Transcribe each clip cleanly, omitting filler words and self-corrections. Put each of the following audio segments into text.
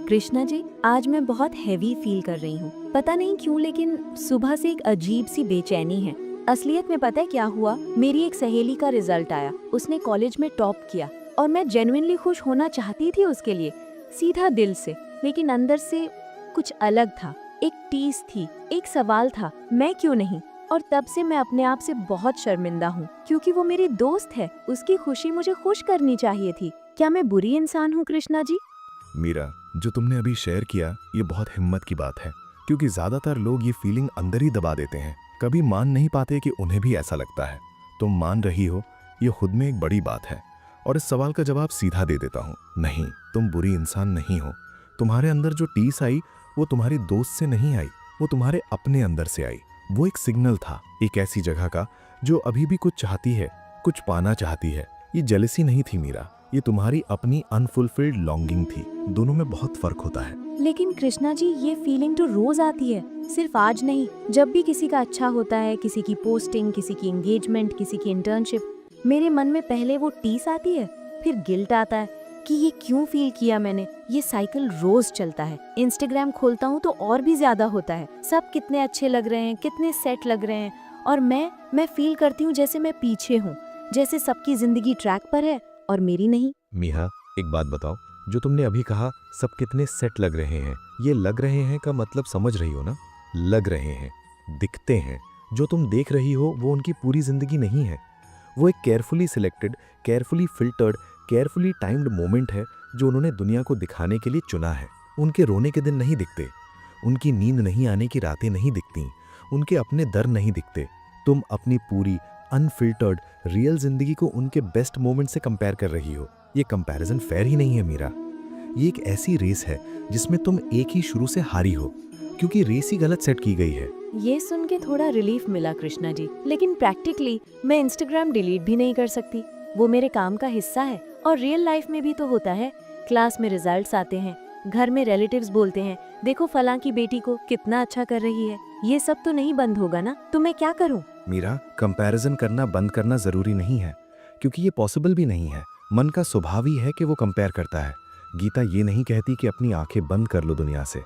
कृष्णा जी, आज मैं बहुत हैवी फील कर रही हूँ। पता नहीं क्यों, लेकिन सुबह से एक अजीब सी बेचैनी है। असलियत में पता है क्या हुआ? मेरी एक सहेली का रिजल्ट आया, उसने कॉलेज में टॉप किया और मैं जेन्युइनली खुश होना चाहती थी उसके लिए, सीधा दिल से। लेकिन अंदर से कुछ अलग था, एक टीस थी, एक सवाल था, मैं क्यों नहीं? और तब से मैं अपने आप से बहुत शर्मिंदा हूँ, क्योंकि वो मेरी दोस्त है, उसकी खुशी मुझे खुश करनी चाहिए थी। क्या मैं बुरी इंसान हूँ कृष्णा जी? मीरा, जो तुमने अभी शेयर किया ये बहुत हिम्मत की बात है, क्योंकि ज्यादातर लोग ये फीलिंग अंदर ही दबा देते हैं, कभी मान नहीं पाते कि उन्हें भी ऐसा लगता है। तुम मान रही हो, ये खुद में एक बड़ी बात है। और इस सवाल का जवाब सीधा दे देता हूँ, नहीं, तुम बुरी इंसान नहीं हो। तुम्हारे अंदर जो टीस आई वो तुम्हारी दोस्त से नहीं आई, वो तुम्हारे अपने अंदर से आई। वो एक सिग्नल था, एक ऐसी जगह का जो अभी भी कुछ चाहती है, कुछ पाना चाहती है। ये जेलसी नहीं थी मीरा, ये तुम्हारी अपनी अनफुलफिल्ड लॉन्गिंग थी। दोनों में बहुत फर्क होता है। लेकिन कृष्णा जी, ये फीलिंग तो रोज आती है, सिर्फ आज नहीं। जब भी किसी का अच्छा होता है, किसी की पोस्टिंग, किसी की एंगेजमेंट, किसी की इंटर्नशिप, मेरे मन में पहले वो टीस आती है, फिर गिल्ट आता है कि ये क्यों फील किया मैंने। ये साइकिल रोज चलता है। इंस्टाग्राम खोलता हूँ तो और भी ज्यादा होता है, सब कितने अच्छे लग रहे हैं, कितने सेट लग रहे हैं, और मैं फील करती हूँ जैसे मैं पीछे हूँ, जैसे सबकी जिंदगी ट्रैक पर है और मेरी नहीं। मीहा, एक बात बताओ, जो तुमने अभी कहा सब कितने सेट लग रहे हैं, ये लग रहे हैं का मतलब समझ रही हो ना? लग रहे हैं, दिखते हैं। जो तुम देख रही हो वो उनकी पूरी जिंदगी नहीं है। वो एक carefully selected, carefully filtered, carefully timed moment है जो उन्होंने दुनिया को दिखाने के लिए चुना है। उनके रोने के दिन नहीं दिखते, उनकी नींद नहीं आने की रातें नहीं दिखती, उनके अपने दर नहीं दिखते। तुम अपनी पूरी अनफिल्टर्ड रियल जिंदगी को उनके बेस्ट मोमेंट से कंपेयर कर रही हो। ये कंपैरिजन फेयर ही नहीं है मीरा। ये एक ऐसी रेस है जिसमें तुम एक ही शुरू से हारी हो, क्योंकि रेस ही गलत सेट की गई है। ये सुन के थोड़ा रिलीफ मिला कृष्णा जी, लेकिन प्रैक्टिकली मैं इंस्टाग्राम डिलीट भी नहीं कर सकती। वो मेरे काम का हिस्सा है, और रियल लाइफ में भी तो होता है। क्लास में रिजल्ट्स आते हैं, घर में रिलेटिव्स बोलते हैं, देखो फलां की बेटी को कितना अच्छा कर रही है। ये सब तो नहीं बंद होगा ना? तो मैं क्या करूं? मीरा, कंपैरिजन करना बंद करना जरूरी नहीं है, क्योंकि ये पॉसिबल भी नहीं है। मन का स्वभाव ही है कि वो कंपेयर करता है। गीता ये नहीं कहती कि अपनी आंखें बंद कर लो दुनिया से।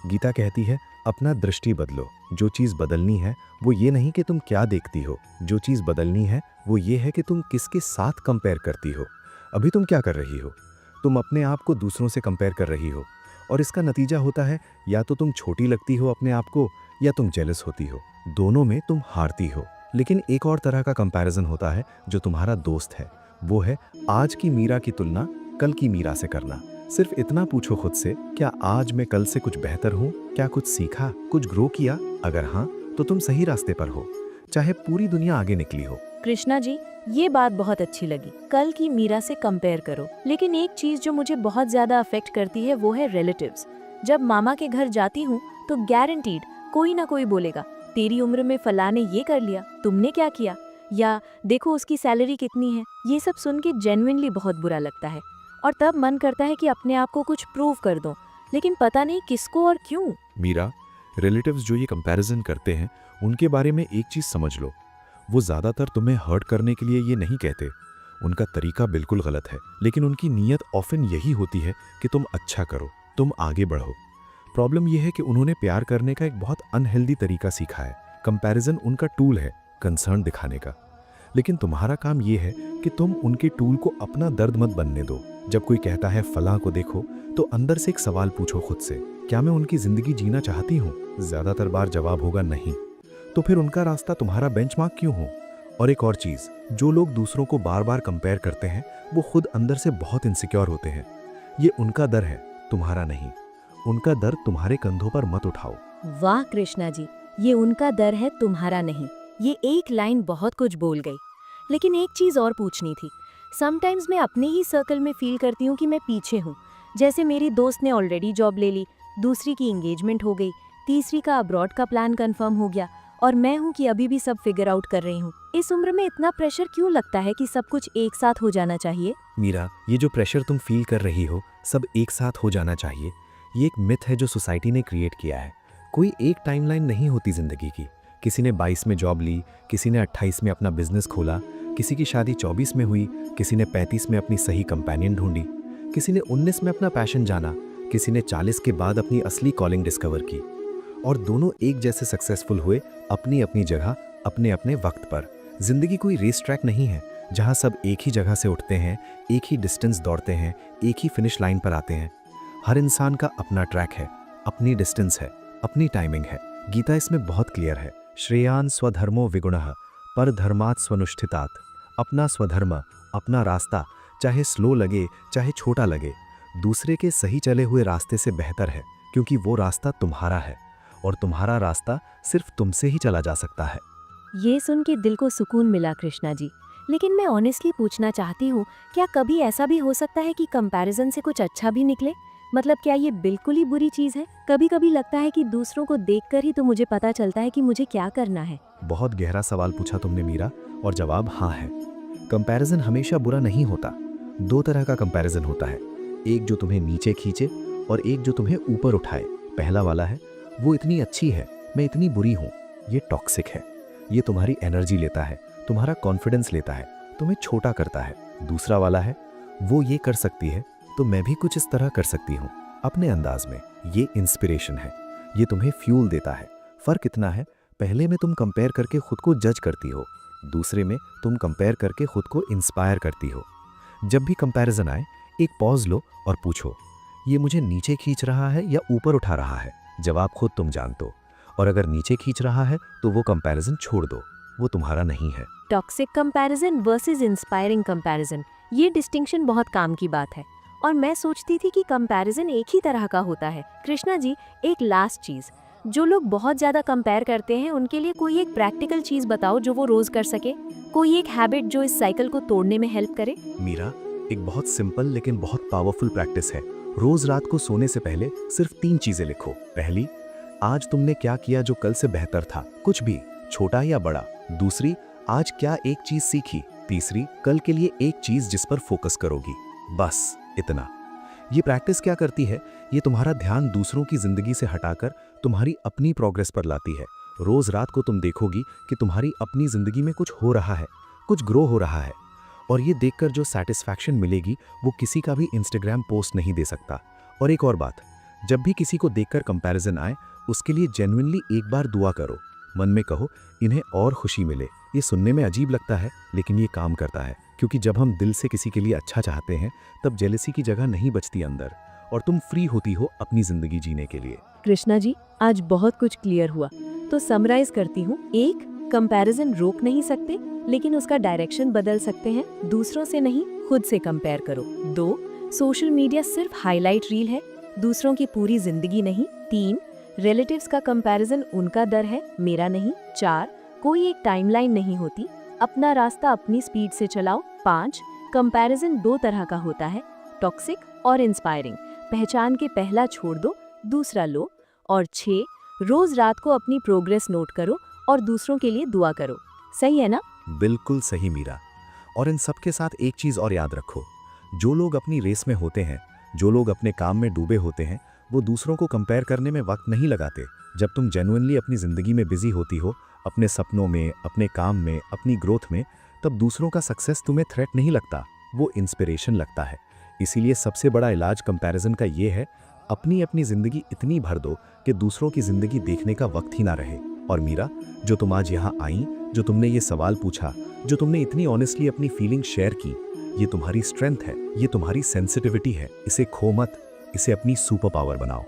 गीता कहती है अपना दृष्टि बदलो। जो चीज़ बदलनी है वो ये नहीं कि तुम क्या देखती हो, जो चीज़ बदलनी है वो ये है कि तुम किसके साथ कंपेयर करती हो। अभी तुम क्या कर रही हो? तुम अपने आप को दूसरों से कंपेयर कर रही हो, और इसका नतीजा होता है या तो तुम छोटी लगती हो अपने आप को, या तुम जेलस होती हो। दोनों में तुम हारती हो। लेकिन एक और तरह का कंपैरिजन होता है जो तुम्हारा दोस्त है। वो है आज की मीरा की तुलना कल की मीरा से करना। सिर्फ इतना पूछो खुद से, क्या आज मैं कल से कुछ बेहतर हूँ? क्या कुछ सीखा, कुछ ग्रो किया? अगर हाँ, तो तुम सही रास्ते पर हो, चाहे पूरी दुनिया आगे निकली हो। कृष्णा जी, ये बात बहुत अच्छी लगी, कल की मीरा से कंपेयर करो। लेकिन एक चीज जो मुझे बहुत ज्यादा अफेक्ट करती है वो है रिलेटिव्स। जब मामा के घर जाती हूँ तो गारंटीड कोई ना कोई बोलेगा, तेरी उम्र में फलां ने ये कर लिया, तुमने क्या किया, या देखो उसकी सैलरी कितनी है। ये सब सुन के जेन्युइनली बहुत बुरा लगता है, और तब मन करता है कि अपने आप को कुछ प्रूव कर दो, लेकिन पता नहीं किसको और क्यों। मीरा, रिलेटिव्स जो ये कंपैरिजन करते हैं उनके बारे में एक चीज समझ लो, वो ज्यादातर तुम्हें हर्ट करने के लिए ये नहीं कहते। उनका तरीका बिल्कुल गलत है, लेकिन उनकी नीयत ऑफन यही होती है कि तुम अच्छा करो, तुम आगे बढ़ो। प्रॉब्लम यह है कि उन्होंने प्यार करने का एक बहुत अनहेल्दी तरीका सीखा है। कंपैरिजन उनका टूल है कंसर्न दिखाने का, लेकिन तुम्हारा काम यह है कि तुम उनके टूल को अपना दर्द मत बनने दो। जब कोई कहता है फलां को देखो, तो अंदर से एक सवाल पूछो खुद से, क्या मैं उनकी जिंदगी जीना चाहती हूँ? ज्यादातर बार जवाब होगा नहीं। तो फिर उनका रास्ता तुम्हारा बेंचमार्क क्यों हो? और एक और चीज, जो लोग दूसरों को बार बार कंपेयर करते हैं वो खुद अंदर से बहुत इनसिक्योर होते हैं। ये उनका डर है, तुम्हारा नहीं। उनका दर्द तुम्हारे कंधों पर मत उठाओ। वाह कृष्णा जी, ये उनका डर है, तुम्हारा नहीं। ये एक लाइन बहुत कुछ बोल गई। लेकिन एक चीज और पूछनी थी। समटाइम्स मैं अपने ही सर्कल में फील करती हूँ कि मैं पीछे हूँ। जैसे मेरी दोस्त ने ऑलरेडी जॉब ले ली, दूसरी की एंगेजमेंट हो गई, तीसरी का अब्रॉड का प्लान कंफर्म हो गया, और मैं हूँ कि अभी भी सब फिगर आउट कर रही हूँ। इस उम्र में इतना प्रेशर क्यों लगता है कि सब कुछ एक साथ हो जाना चाहिए? मीरा, ये जो प्रेशर तुम फील कर रही हो, सब एक साथ हो जाना चाहिए, ये एक मिथ है जो सोसाइटी ने क्रिएट किया है। कोई एक टाइमलाइन नहीं होती जिंदगी की। किसी ने 22 में जॉब ली, किसी ने 28 में अपना बिजनेस खोला, किसी की शादी 24 में हुई, किसी ने 35 में अपनी सही कंपेनियन ढूंढी, किसी ने 19 में अपना पैशन जाना, किसी ने 40 के बाद अपनी असली कॉलिंग डिस्कवर की, और दोनों एक जैसे सक्सेसफुल हुए अपनी अपनी जगह, अपने अपने वक्त पर। जिंदगी कोई रेस ट्रैक नहीं है जहां सब एक ही जगह से उठते हैं, एक ही डिस्टेंस दौड़ते हैं, एक ही फिनिश लाइन पर आते हैं। हर इंसान का अपना ट्रैक है, अपनी डिस्टेंस है, अपनी टाइमिंग है। गीता इसमें बहुत क्लियर है। श्रेयान स्वधर्मो विगुणः पर धर्मात् स्वनुष्ठितात्। अपना स्वधर्म, अपना रास्ता, चाहे स्लो लगे चाहे छोटा लगे, दूसरे के सही चले हुए रास्ते से बेहतर है, क्योंकि वो रास्ता तुम्हारा है और तुम्हारा रास्ता सिर्फ तुमसे ही चला जा सकता है। ये सुन के दिल को सुकून मिला कृष्णा जी। लेकिन मैं ऑनेस्टली पूछना चाहती हूँ, क्या कभी ऐसा भी हो सकता है कि कंपैरिजन से कुछ अच्छा भी निकले? मतलब क्या ये बिल्कुल ही बुरी चीज़ है? कभी कभी लगता है कि दूसरों को देखकर ही तो मुझे पता चलता है कि मुझे क्या करना है। बहुत गहरा सवाल पूछा तुमने मीरा, और जवाब हाँ है। कंपैरिजन हमेशा बुरा नहीं होता। दो तरह का कंपैरिजन होता है, एक जो तुम्हें नीचे खींचे और एक जो तुम्हें ऊपर उठाए। पहला वाला है, वो इतनी अच्छी है, मैं इतनी बुरी हूँ, ये टॉक्सिक है। ये तुम्हारी एनर्जी लेता है, तुम्हारा कॉन्फिडेंस लेता है, तुम्हें छोटा करता है। दूसरा वाला है, वो ये कर सकती है तो मैं भी कुछ इस तरह कर सकती हूँ, अपने अंदाज में। ये इंस्पिरेशन है, ये तुम्हें फ्यूल देता है। फर्क इतना है, पहले में तुम कंपेयर करके खुद को जज करती हो, दूसरे में तुम कंपेयर करके खुद को इंस्पायर करती हो। जब भी कंपैरिजन आए, एक पॉज लो और पूछो, ये मुझे नीचे खींच रहा है या ऊपर उठा रहा है? जवाब खुद तुम जान दो। और अगर नीचे खींच रहा है तो वो कंपैरिजन छोड़ दो, वो तुम्हारा नहीं है। Toxic comparison versus inspiring comparison, ये डिस्टिंक्शन बहुत काम की बात है। और मैं सोचती थी कि कंपैरिजन एक ही तरह का होता है। कृष्णा जी, एक लास्ट चीज, जो लोग बहुत ज्यादा कंपेयर करते हैं उनके लिए कोई एक प्रैक्टिकल चीज बताओ जो वो रोज कर सके, कोई एक हैबिट जो इस साइकिल को तोड़ने में हेल्प करे। मीरा, एक बहुत सिंपल लेकिन बहुत पावरफुल प्रैक्टिस है। रोज रात को सोने से पहले सिर्फ 3 चीजें लिखो। पहली, आज तुमने क्या किया जो कल से बेहतर था, कुछ भी, छोटा या बड़ा। दूसरी, आज क्या एक चीज सीखी। तीसरी, कल के लिए एक चीज जिस पर फोकस करोगी। बस इतना। ये प्रैक्टिस क्या करती है, ये तुम्हारा ध्यान दूसरों की जिंदगी से हटाकर तुम्हारी अपनी प्रोग्रेस पर लाती है। रोज रात को तुम देखोगी कि तुम्हारी अपनी जिंदगी में कुछ हो रहा है, कुछ ग्रो हो रहा है, और ये देखकर जो सेटिस्फैक्शन मिलेगी वो किसी का भी इंस्टाग्राम पोस्ट नहीं दे सकता। और एक और बात, जब भी किसी को देखकर कंपैरिजन आए, उसके लिए जेन्युइनली एक बार दुआ करो। मन में कहो, इन्हें और खुशी मिले। ये सुनने में अजीब लगता है, लेकिन ये काम करता है, क्योंकि जब हम दिल से किसी के लिए अच्छा चाहते हैं, तब जेलसी की जगह नहीं बचती अंदर, और तुम फ्री होती हो अपनी जिंदगी जीने के लिए। कृष्णा जी, आज बहुत कुछ क्लियर हुआ, तो समराइज करती हूँ। 1, कंपैरिजन रोक नहीं सकते, लेकिन उसका डायरेक्शन बदल सकते हैं। दूसरों से नहीं, खुद से कंपेयर करो। 2, सोशल मीडिया सिर्फ हाईलाइट रील है, दूसरों की पूरी जिंदगी नहीं। 3, रिलेटिव्स का कंपैरिजन उनका डर है, मेरा नहीं। 4, कोई एक टाइमलाइन नहीं होती, अपना रास्ता अपनी स्पीड से चलाओ। 5, कंपैरिजन 2 तरह का होता है, टॉक्सिक और इंस्पायरिंग। पहचान के पहला छोड़ दो, दूसरा लो। और 6, रोज रात को अपनी प्रोग्रेस नोट करो और दूसरों के लिए दुआ करो। सही है ना? बिल्कुल सही मीरा। और इन सब के साथ एक चीज और याद रखो, जो लोग अपनी रेस में होते हैं, जो लोग अपने काम में डूबे होते हैं, वो दूसरों को कंपेयर करने में वक्त नहीं लगाते। जब तुम जेन्युइनली अपनी जिंदगी में बिजी होती हो, अपने सपनों में, अपने काम में, अपनी ग्रोथ में, तब दूसरों का सक्सेस तुम्हें थ्रेट नहीं लगता, वो इंस्पिरेशन लगता है। इसीलिए सबसे बड़ा इलाज कंपैरिजन का ये है, अपनी अपनी जिंदगी इतनी भर दो कि दूसरों की जिंदगी देखने का वक्त ही ना रहे। और मीरा, जो तुम आज यहाँ आई, जो तुमने ये सवाल पूछा, जो तुमने इतनी ऑनेस्टली अपनी फीलिंग शेयर की, ये तुम्हारी स्ट्रेंथ है, ये तुम्हारी सेंसिटिविटी है। इसे खो मत, इसे अपनी सुपर पावर बनाओ।